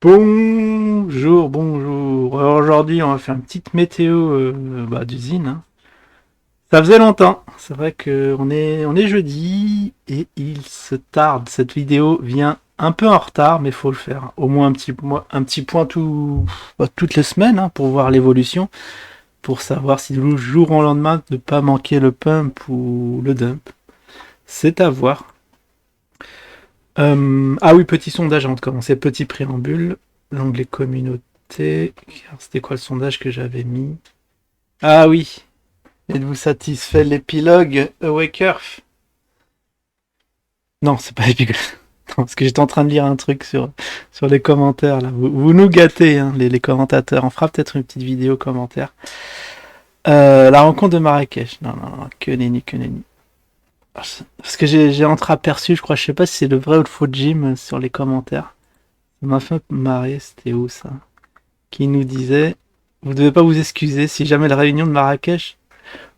Bonjour, bonjour. Alors aujourd'hui, on va faire une petite météo d'usine, hein. Ça faisait longtemps. C'est vrai que on est jeudi et il se tarde. Cette vidéo vient un peu en retard, mais faut le faire. Au moins un petit point toutes les semaines, hein, pour voir l'évolution, pour savoir si du jour au lendemain ne pas manquer le pump ou le dump. C'est à voir. Ah oui, petit sondage avant de commencer. Petit préambule. L'onglet communauté. C'était quoi le sondage que j'avais mis? Ah oui. Êtes-vous satisfait de l'épilogue Awake Earth? Non, c'est pas l'épilogue. Non, parce que j'étais en train de lire un truc sur les commentaires là. Vous nous gâtez, hein, les commentateurs. On fera peut-être une petite vidéo commentaire. La rencontre de Marrakech. Non, non, non, que nenni, que nenni. Parce que j'ai entreaperçu, je crois, je sais pas si c'est le vrai ou le faux Jim sur les commentaires. Ça m'a fait marrer, c'était où ça? Qui nous disait: vous devez pas vous excuser si jamais la réunion de Marrakech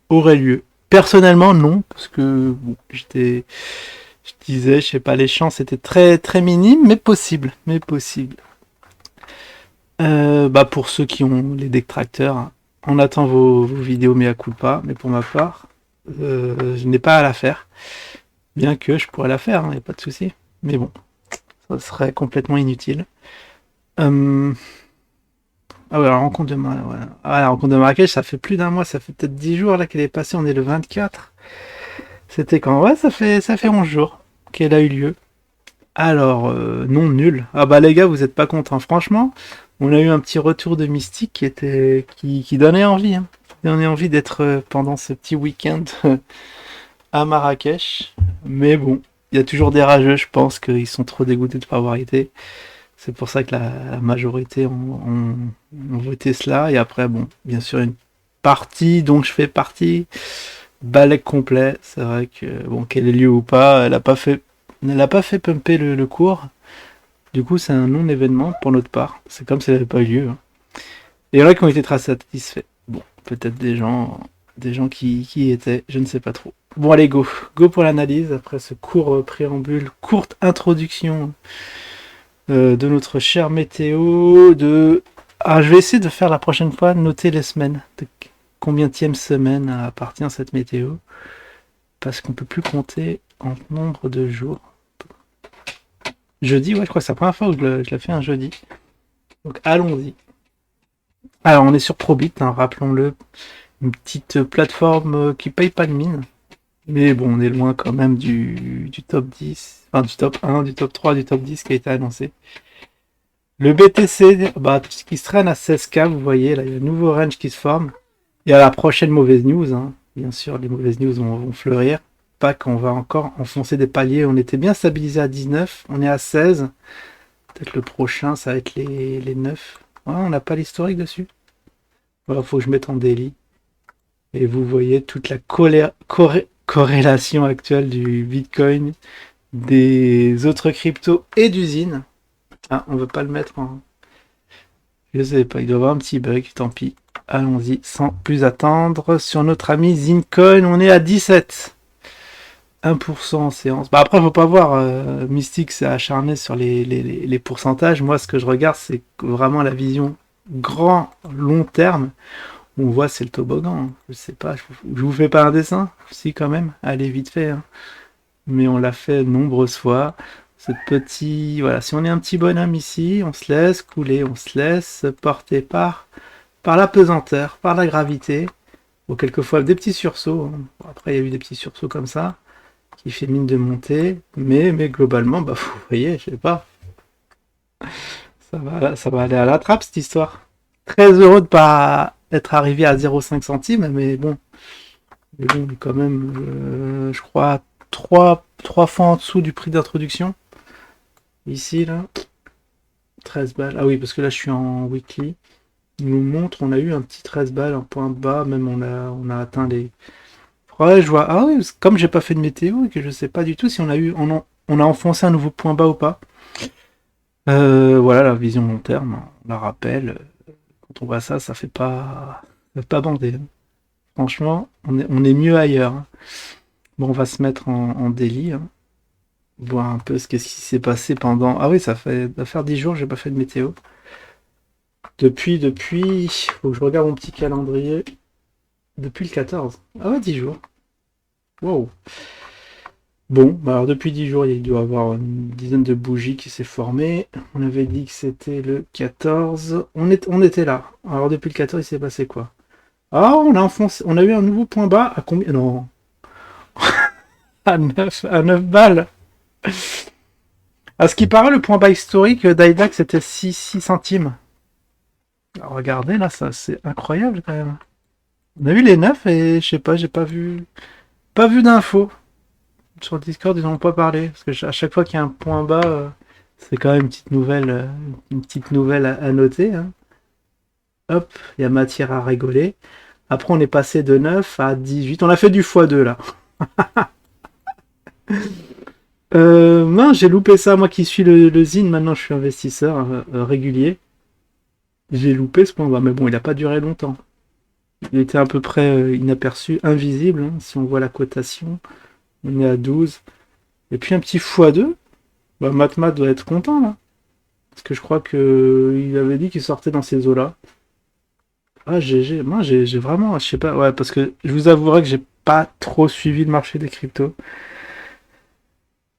aurait lieu. Personnellement, non, parce que bon, je disais, je sais pas, les chances étaient très très minimes, mais possible, mais possible. Pour ceux qui ont les détracteurs, hein, on attend vos vidéos mea culpa, mais pour ma part, je n'ai pas à la faire, bien que je pourrais la faire, il n'y a pas de souci. Mais bon, ça serait complètement inutile. Euh, Ah ouais, la rencontre de Marrakech, ça fait plus d'un mois, ça fait peut-être 10 jours là qu'elle est passée, on est le 24. C'était quand? Ouais, ça fait 11 jours qu'elle a eu lieu. Alors, non, nul. Ah bah les gars, vous êtes pas contents. Franchement, on a eu un petit retour de Mystique qui donnait envie, hein. Qui donnait envie d'être pendant ce petit week-end à Marrakech. Mais bon, il y a toujours des rageux, je pense qu'ils sont trop dégoûtés de ne pas avoir été. C'est pour ça que la majorité ont voté cela. Et après, bon, bien sûr, une partie dont je fais partie, balai complet. C'est vrai que, bon, qu'elle ait lieu ou pas, elle n'a pas fait pumper le cours. Du coup, c'est un non-événement pour notre part. C'est comme si elle n'avait pas eu lieu, hein. Et il y en a qui ont été très satisfaits. Bon, peut-être des gens qui y étaient, je ne sais pas trop. Bon, allez, go. Go pour l'analyse après ce court préambule, courte introduction de notre cher météo. Je vais essayer de faire la prochaine fois, noter les semaines. De combienième semaine appartient cette météo. Parce qu'on peut plus compter en nombre de jours. Jeudi, ouais, je crois que c'est la première fois où je le fais un jeudi. Donc allons-y. Alors on est sur Probit, hein, rappelons-le. Une petite plateforme qui paye pas de mine. Mais bon, on est loin quand même du top 10. Enfin, du top 1, du top 3, du top 10 qui a été annoncé. Le BTC, tout ce qui se traîne à 16K, vous voyez, là, il y a un nouveau range qui se forme. Et à la prochaine mauvaise news, hein. Bien sûr, les mauvaises news vont fleurir. Pas qu'on va encore enfoncer des paliers. On était bien stabilisé à 19, on est à 16. Peut-être le prochain, ça va être les 9. Ouais, on n'a pas l'historique dessus. Voilà, faut que je mette en daily. Et vous voyez toute la corrélation actuelle du Bitcoin, des autres cryptos et d'usines. Ah, on veut pas le mettre en... Je sais pas, il doit y avoir un petit bug, tant pis. Allons-y, sans plus attendre. Sur notre ami Zincoin, on est à 17. 1% en séance. Après, faut pas voir, Mystique s'est acharné sur les pourcentages. Moi, ce que je regarde, c'est vraiment la vision grand, long terme. On voit, c'est le toboggan, hein. Je sais pas, je vous fais pas un dessin? Si, quand même. Allez, vite fait, hein. Mais on l'a fait nombreuses fois. Ce petit, voilà, si on est un petit bonhomme ici, on se laisse couler, on se laisse porter par la pesanteur, par la gravité, ou quelquefois des petits sursauts, hein. Bon, après, il y a eu des petits sursauts comme ça, qui fait mine de monter, mais globalement, vous voyez, je sais pas, ça va aller à la trappe cette histoire. Très heureux de pas être arrivé à 0,5 centimes, mais bon, quand même, je crois, trois fois en dessous du prix d'introduction. Ici, là, 13 balles. Ah oui, parce que là, je suis en weekly. Il nous montre, on a eu un petit 13 balles, un point bas, même on a atteint les... Ouais, je vois. Ah oui, comme j'ai pas fait de météo et que je sais pas du tout si on a enfoncé un nouveau point bas ou pas. Voilà, la vision long terme, on la rappelle. Quand on voit ça, ça fait pas bander, hein. Franchement, on est mieux ailleurs, hein. Bon, on va se mettre en daily, hein. voir un peu qu'est-ce qui s'est passé pendant... Ah oui, ça va faire 10 jours, j'ai pas fait de météo. Faut que je regarde mon petit calendrier. Depuis le 14. Ah ouais, 10 jours. Wow. Bon, bah alors depuis 10 jours, il doit y avoir une dizaine de bougies qui s'est formée. On avait dit que c'était le 14. On était là. Alors depuis le 14, il s'est passé quoi? Ah, on a eu un nouveau point bas à combien? Non, à 9 balles. À ce qui paraît, le point bas historique d'Idax c'était 6 centimes. Alors, regardez là, ça c'est incroyable quand même. On a eu les 9 et je sais pas, j'ai pas vu d'infos. Sur le Discord, ils n'en ont pas parlé. Parce que à chaque fois qu'il y a un point bas, c'est quand même une petite nouvelle à noter, hein. Hop, il y a matière à rigoler. Après, on est passé de 9 à 18. On a fait du x2 là. Mince, j'ai loupé ça. Moi qui suis le Zine, maintenant je suis investisseur régulier. J'ai loupé ce point bas. Mais bon, il n'a pas duré longtemps. Il était à peu près inaperçu, invisible, hein, si on voit la cotation. On est à 12. Et puis un petit x2. Bah, Matma doit être content là. Parce que je crois que il avait dit qu'il sortait dans ces eaux-là. Ah, GG. Moi, j'ai vraiment, je sais pas, ouais, parce que je vous avouerai que j'ai pas trop suivi le marché des cryptos.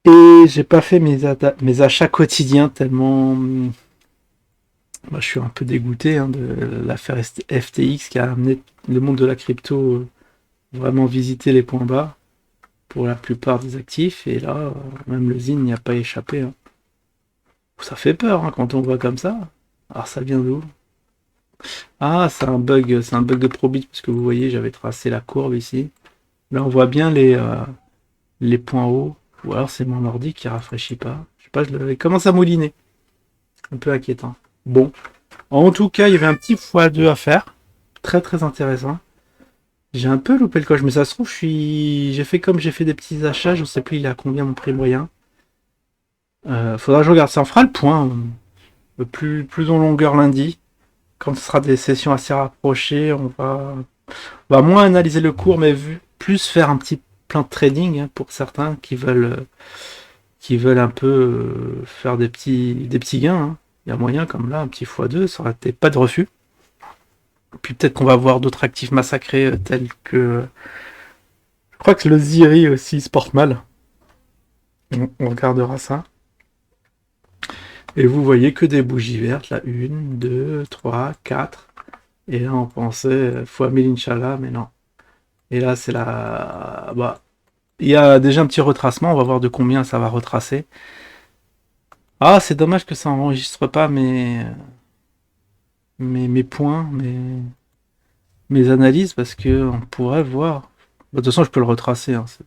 Et j'ai pas fait mes achats quotidiens tellement. Moi, je suis un peu dégoûté hein, de l'affaire FTX qui a amené le monde de la crypto vraiment visiter les points bas pour la plupart des actifs. Et là, même le ZIN n'y a pas échappé, hein. Ça fait peur hein, quand on voit comme ça. Alors ça vient d'où? Ah, c'est un bug de Probit, parce que vous voyez, j'avais tracé la courbe ici. Là, on voit bien les points hauts. Ou alors c'est mon ordi qui rafraîchit pas. Je sais pas, il commence à mouliner. Un peu inquiétant. Bon. En tout cas, il y avait un petit x2 à faire. Très très intéressant. J'ai un peu loupé le coche, mais ça se trouve, j'ai fait comme j'ai fait des petits achats. Je sais plus il est à combien mon prix moyen. Faudra que je regarde. Ça en fera le point. Plus en longueur lundi. Quand ce sera des sessions assez rapprochées, on va moins analyser le cours, mais plus faire un petit plan de trading hein, pour certains qui veulent un peu faire des petits gains, hein. Il y a moyen, comme là, un petit x2, ça aurait été pas de refus. Puis peut-être qu'on va voir d'autres actifs massacrés tels que... Je crois que le Ziri aussi se porte mal. On regardera ça. Et vous voyez que des bougies vertes, là, 1, 2, 3, 4. Et là, on pensait fois 1000 Inch'Allah, mais non. Et là, c'est la... Bah, il y a déjà un petit retracement, on va voir de combien ça va retracer. Ah, c'est dommage que ça enregistre pas mes points, mes analyses, parce que on pourrait voir. De toute façon, je peux le retracer, hein, ce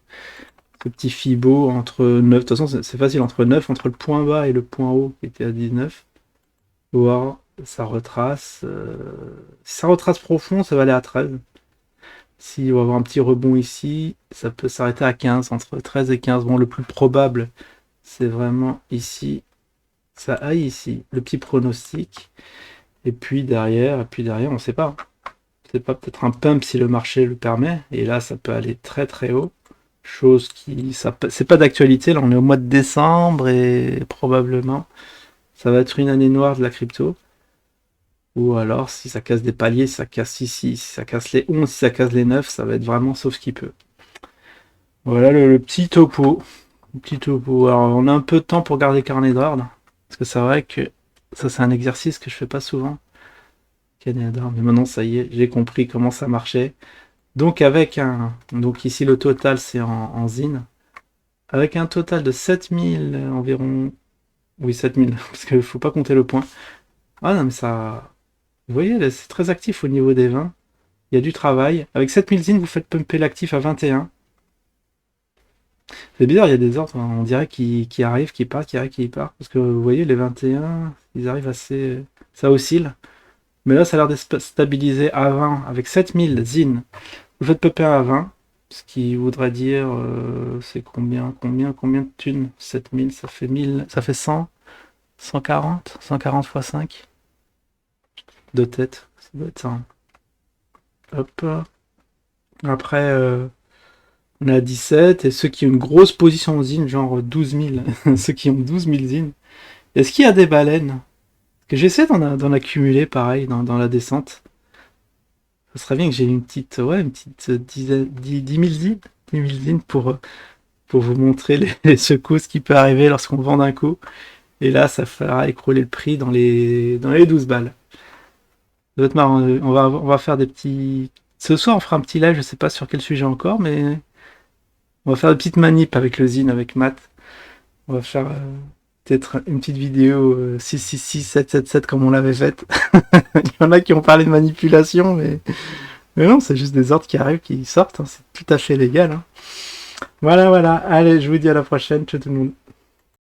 petit Fibo entre 9. De toute façon, c'est facile, entre le point bas et le point haut qui était à 19. Voir, ça retrace. Si ça retrace profond, ça va aller à 13. Si on va avoir un petit rebond ici, ça peut s'arrêter à 15, entre 13 et 15. Bon, le plus probable, c'est vraiment ici. Ça aille ici, le petit pronostic. Et puis derrière, on ne sait pas. C'est pas peut-être un pump si le marché le permet. Et là, ça peut aller très très haut. Chose qui, c'est pas d'actualité. Là, on est au mois de décembre et probablement, ça va être une année noire de la crypto. Ou alors, si ça casse des paliers, si ça casse ici, si ça casse les 11, si ça casse les 9, ça va être vraiment sauf ce qui peut. Voilà le petit topo. Le petit topo. Alors, on a un peu de temps pour garder carnet d'ordre. Parce que c'est vrai que ça, c'est un exercice que je fais pas souvent. Canada. Mais maintenant, ça y est, j'ai compris comment ça marchait. Donc ici, le total, c'est en ZIN. Avec un total de 7000 environ. Oui, 7000, parce qu'il ne faut pas compter le point. Ah non, mais ça. Vous voyez, là, c'est très actif au niveau des 20. Il y a du travail. Avec 7000 ZIN, vous faites pumper l'actif à 21. C'est bizarre, il y a des ordres, on dirait qui arrivent, qui partent, qui arrivent, qui partent. Parce que vous voyez, les 21, ils arrivent assez. Ça oscille. Mais là, ça a l'air de stabiliser à 20 avec 7000 ZIN. Vous faites pumper à 20, ce qui voudrait dire, c'est combien de thunes? 7000, ça fait 1000, ça fait 100, 140 fois 5 de tête. Ça doit être ça, hein. Hop. Après, On est à 17, et ceux qui ont une grosse position en zine, genre 12 000, ceux qui ont 12 000 zines. Est-ce qu'il y a des baleines? Parce que j'essaie d'en accumuler, pareil, dans la descente. Ce serait bien que j'ai une petite dizaine, 10 000 zines, 10 000 zines pour vous montrer les secousses qui peut arriver lorsqu'on vend d'un coup. Et là, ça fera écrouler le prix dans les 12 balles. Ça va être marrant. On va faire des petits... Ce soir, on fera un petit live, je sais pas sur quel sujet encore, mais on va faire des petites manips avec le zine, avec Matt. On va faire peut-être une petite vidéo 666 777 comme on l'avait faite. Il y en a qui ont parlé de manipulation, mais non, c'est juste des ordres qui arrivent, qui sortent. Hein. C'est tout à fait légal. Hein. Voilà, voilà. Allez, je vous dis à la prochaine. Ciao tout le monde.